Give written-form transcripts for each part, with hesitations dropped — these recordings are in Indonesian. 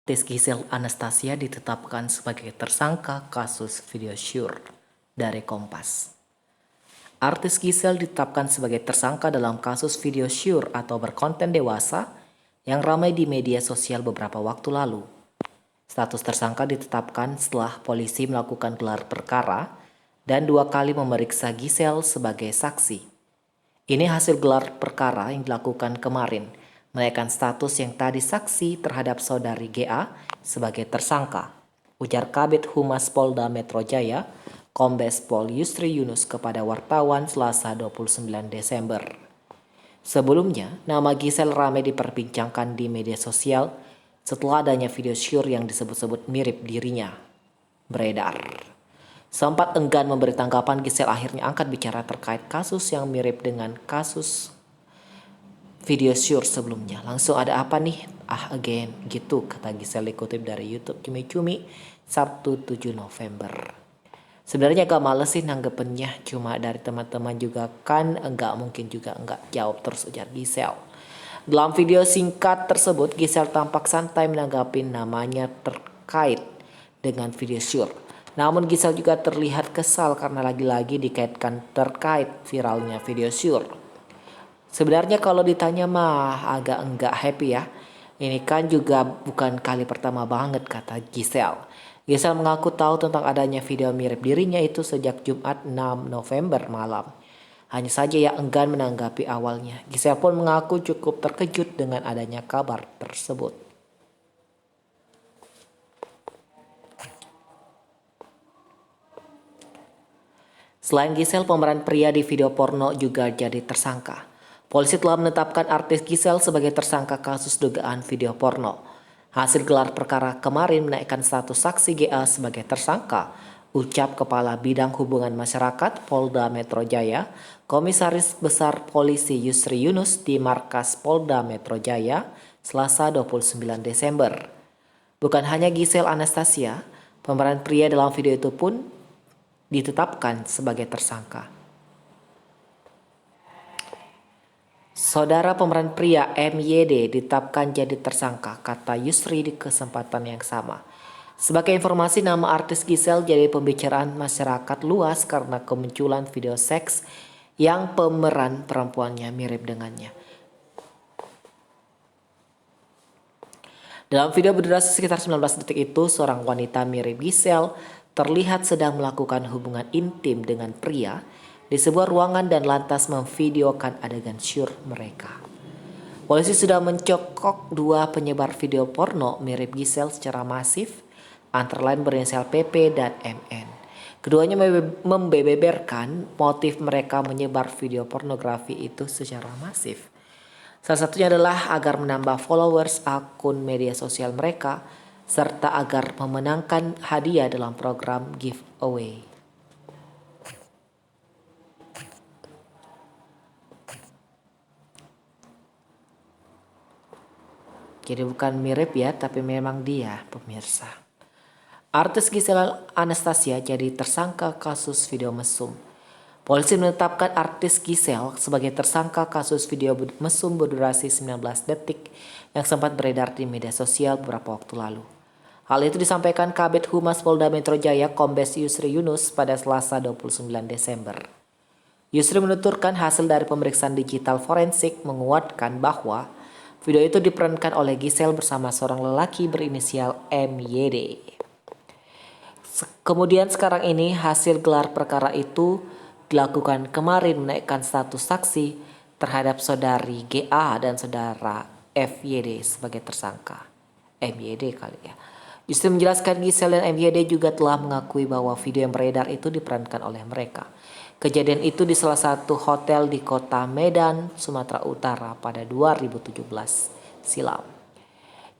Artis Gisel Anastasia ditetapkan sebagai tersangka kasus video syur dari Kompas. Artis Gisel ditetapkan sebagai tersangka dalam kasus video syur atau berkonten dewasa yang ramai di media sosial beberapa waktu lalu. Status tersangka ditetapkan setelah polisi melakukan gelar perkara dan 2 kali memeriksa Gisel sebagai saksi. Ini hasil gelar perkara yang dilakukan kemarin, menaikkan status yang tadi saksi terhadap saudari GA sebagai tersangka, ujar Kabid Humas Polda Metro Jaya, Kombes Pol Yusri Yunus kepada wartawan Selasa 29 Desember. Sebelumnya, nama Gisel ramai diperbincangkan di media sosial setelah adanya video syur yang disebut-sebut mirip dirinya beredar. Sempat enggan memberi tanggapan, Gisel akhirnya angkat bicara terkait kasus yang mirip dengan kasus video syur sebelumnya. Langsung ada apa nih? Again, gitu kata Gisel dikutip dari YouTube Cumi-Cumi Sabtu 7 November. Sebenarnya agak males sih nanggepinnya, cuma dari teman-teman juga kan enggak mungkin juga enggak jawab terus, ujar Gisel. Dalam video singkat tersebut, Gisel tampak santai menanggapi namanya terkait dengan video syur. Namun Gisel juga terlihat kesal karena lagi-lagi dikaitkan terkait viralnya video syur. Sebenarnya kalau ditanya mah agak enggak happy ya. Ini kan juga bukan kali pertama banget, kata Gisel. Gisel mengaku tahu tentang adanya video mirip dirinya itu sejak Jumat 6 November malam. Hanya saja ia enggan menanggapi awalnya. Gisel pun mengaku cukup terkejut dengan adanya kabar tersebut. Selain Gisel, pemeran pria di video porno juga jadi tersangka. Polisi telah menetapkan artis Gisel sebagai tersangka kasus dugaan video porno. Hasil gelar perkara kemarin menaikkan status saksi GA sebagai tersangka, ucap Kepala Bidang Hubungan Masyarakat Polda Metro Jaya, Komisaris Besar Polisi Yusri Yunus di Markas Polda Metro Jaya, Selasa 29 Desember. Bukan hanya Gisel Anastasia, pemeran pria dalam video itu pun ditetapkan sebagai tersangka. Saudara pemeran pria MYD ditetapkan jadi tersangka, kata Yusri di kesempatan yang sama. Sebagai informasi, nama artis Gisel jadi pembicaraan masyarakat luas karena kemunculan video seks yang pemeran perempuannya mirip dengannya. Dalam video berdurasi sekitar 19 detik itu, seorang wanita mirip Gisel terlihat sedang melakukan hubungan intim dengan pria di sebuah ruangan dan lantas memvideokan adegan syur mereka. Polisi sudah mencokok 2 penyebar video porno mirip Gisel secara masif, antara lain berinisial PP dan MN. Keduanya membeberkan motif mereka menyebar video pornografi itu secara masif. Salah satunya adalah agar menambah followers akun media sosial mereka, serta agar memenangkan hadiah dalam program giveaway. Jadi bukan mirip ya, tapi memang dia, pemirsa. Artis Gisel Anastasia jadi tersangka kasus video mesum. Polisi menetapkan artis Gisel sebagai tersangka kasus video mesum berdurasi 19 detik yang sempat beredar di media sosial beberapa waktu lalu. Hal itu disampaikan Kabid Humas Polda Metro Jaya Kombes Yusri Yunus pada Selasa 29 Desember. Yusri menuturkan hasil dari pemeriksaan digital forensik menguatkan bahwa video itu diperankan oleh Gisel bersama seorang lelaki berinisial MYD. Kemudian sekarang ini hasil gelar perkara itu dilakukan kemarin menaikkan status saksi terhadap saudari GA dan saudara FYD sebagai tersangka. MYD kali ya. Yusri menjelaskan Gisel dan MYD juga telah mengakui bahwa video yang beredar itu diperankan oleh mereka. Kejadian itu di salah satu hotel di kota Medan, Sumatera Utara pada 2017 silam.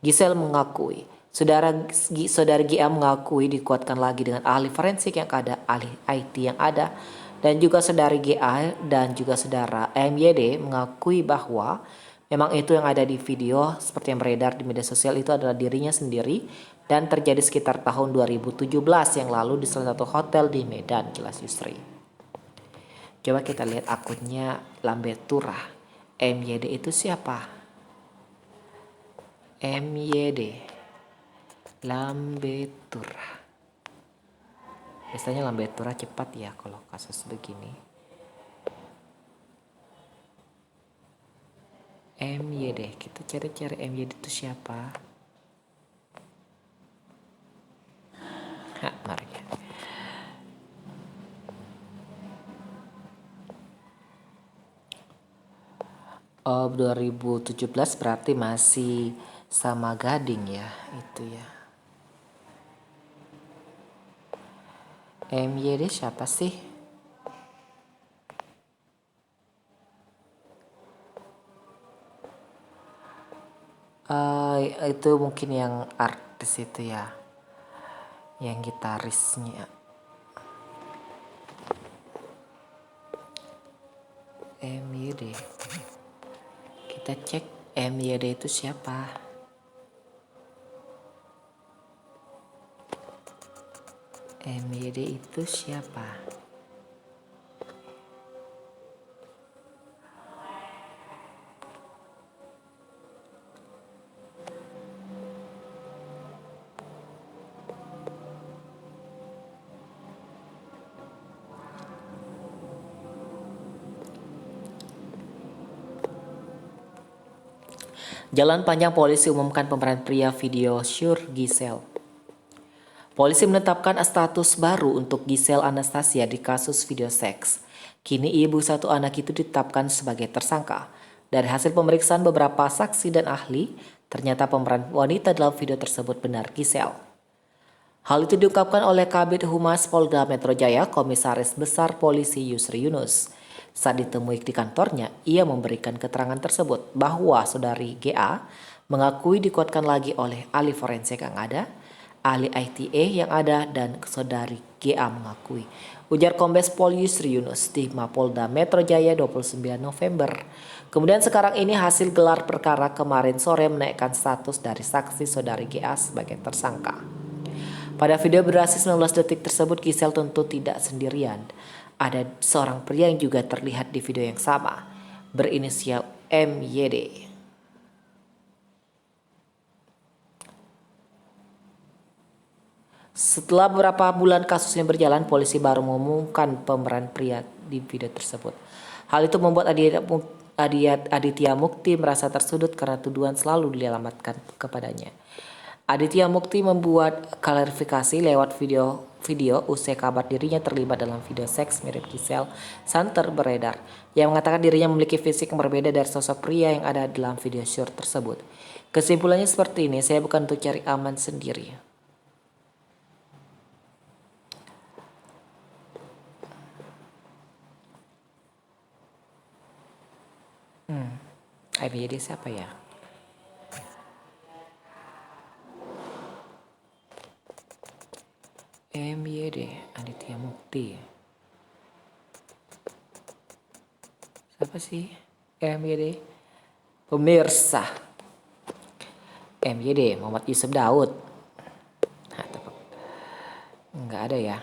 Gisel mengakui, saudari GA mengakui dikuatkan lagi dengan ahli forensik yang ada, ahli IT yang ada, dan juga saudari GA dan juga saudara MYD mengakui bahwa memang itu yang ada di video seperti yang beredar di media sosial itu adalah dirinya sendiri dan terjadi sekitar tahun 2017 yang lalu di salah satu hotel di Medan, jelas Yusri. Coba kita lihat akunnya Lambe Turah. MYD itu siapa? MYD. Lambetura. Biasanya Lambetura cepat ya kalau kasus begini. MYD, kita cari-cari MYD itu siapa? Mari. 2017 berarti masih sama Gading ya, itu ya. MYD siapa sih? Itu mungkin yang artis itu ya, yang gitarisnya. MYD. Kita cek MYD itu siapa. MYD itu siapa? Jalan panjang polisi umumkan pemeran pria video Sure Giselle. Polisi menetapkan status baru untuk Giselle Anastasia di kasus video seks. Kini ibu satu anak itu ditetapkan sebagai tersangka. Dari hasil pemeriksaan beberapa saksi dan ahli, ternyata pemeran wanita dalam video tersebut benar Giselle. Hal itu diungkapkan oleh Kabid Humas Polda Metro Jaya, Komisaris Besar Polisi Yusri Yunus. Saat ditemui di kantornya, ia memberikan keterangan tersebut bahwa saudari GA mengakui dikuatkan lagi oleh ahli forensik yang ada, ahli ITA yang ada, dan saudari GA mengakui. Ujar Kombes Pol Yusri Yunus di Mapolda Metro Jaya 29 November. Kemudian sekarang ini hasil gelar perkara kemarin sore menaikkan status dari saksi saudari GA sebagai tersangka. Pada video berdurasi 19 detik tersebut, Giselle tentu tidak sendirian. Ada seorang pria yang juga terlihat di video yang sama, berinisial MYD. Setelah beberapa bulan kasusnya berjalan, polisi baru mengumumkan pemeran pria di video tersebut. Hal itu membuat Aditya Mukti merasa tersudut karena tuduhan selalu dialamatkan kepadanya. Aditya Mukti membuat klarifikasi lewat video usai kabar dirinya terlibat dalam video seks mirip Giselle santer beredar, yang mengatakan dirinya memiliki fisik yang berbeda dari sosok pria yang ada dalam video Sure tersebut. Kesimpulannya seperti ini, saya bukan untuk cari aman sendiri. MYD siapa ya? MYD, Aditya Mukti. Siapa sih MYD? Pemirsa, MYD Muhammad Yusuf Daud. Enggak ada ya.